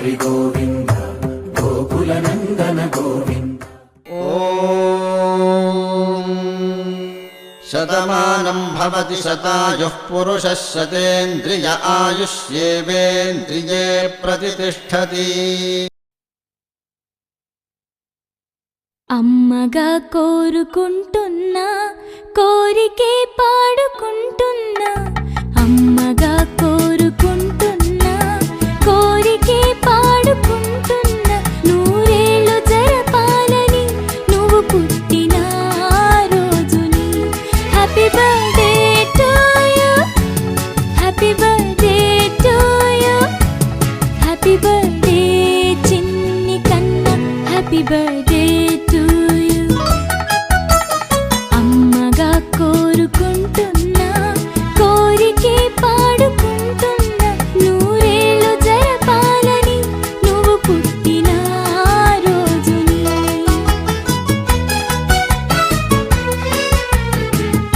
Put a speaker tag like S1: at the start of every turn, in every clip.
S1: హరి గోవింద గోకుల నందన గోవింద.
S2: ఓం శతమానం భవతి శతాయుః పురుషः శతేంద్రియ ఆయుష్యేవేంద్రియే ప్రతిష్ఠతి.
S3: అమ్మగా కోరుకుంటున్నా కోరికే పాడుకుంటున్నా, అమ్మగా కోరుకుంటున్నా కోరికే పాడుకుంటున్నా, నూరేళ్ళు జరపాలని నువ్వు పుట్టిన రోజుని. Happy birthday to you, happy birthday to you, happy birthday చిన్ని కన్నా, హ్యాపీ బర్త్డే టు యు. అమ్మగా కోరుకుంటున్నా కోరికే పాడుకుంటున్నా, నూరేళ్ళు జరపాలని నువ్వు పుట్టిన రోజుని.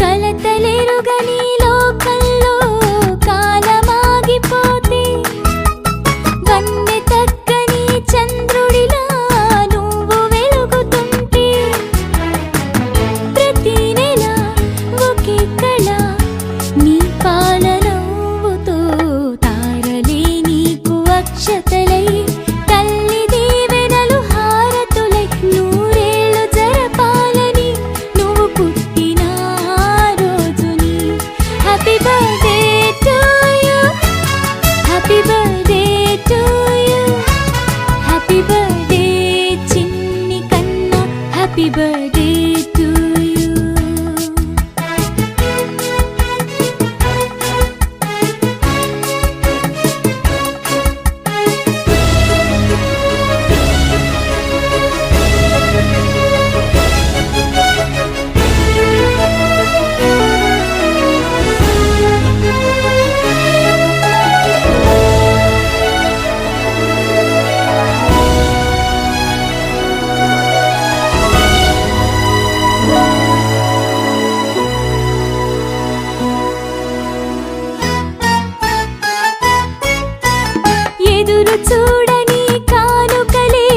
S3: కలతలెరుగని లోకంలో కాలమాగిపోతే, వన్నె తగ్గని చంద్రుడిలా నువ్వు వెలుగుతుంటే, ప్రతి నెల ఒకే కళ నీ పాలనవ్వుతో, తారలే నీకు అక్షతలై తల్లి దీవెనలు హారతులై, నూరేళ్ళు జరపాలని నువ్వు పుట్టిన రోజుని. Happy birthday to you, happy birthday to you, happy birthday చిన్ని కన్నా, హ్యాపీ బర్త్డే టు యు. ఎదురు చూడని కానుకలే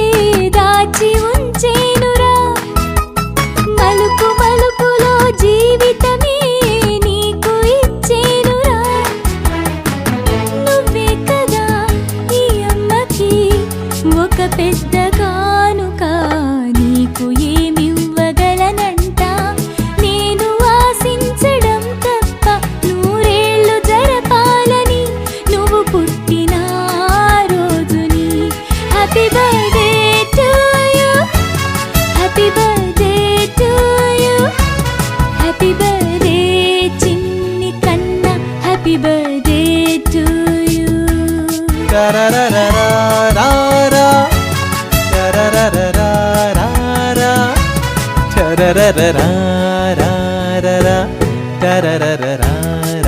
S3: దాచి ఉంచేనురా, మలుపు మలుపులో జీవితమే నీకు ఇచ్చేనురా. నువ్వే కదా ఈ అమ్మకి ఒక పెద్ద కానుక, నీకు ఏమివ్వగలనంట నేను ఆశించడం తప్ప, నూరేళ్ళు జరపాలని నువ్వు పుట్టిన రోజుని. Happy birthday to you, happy birthday to you, happy birthday చిన్ని కన్నా, హ్యాపీ బర్త్డే టు యు.
S4: టరరరరారా, టరరరరారా, టరరరరారా, టరరరరారా.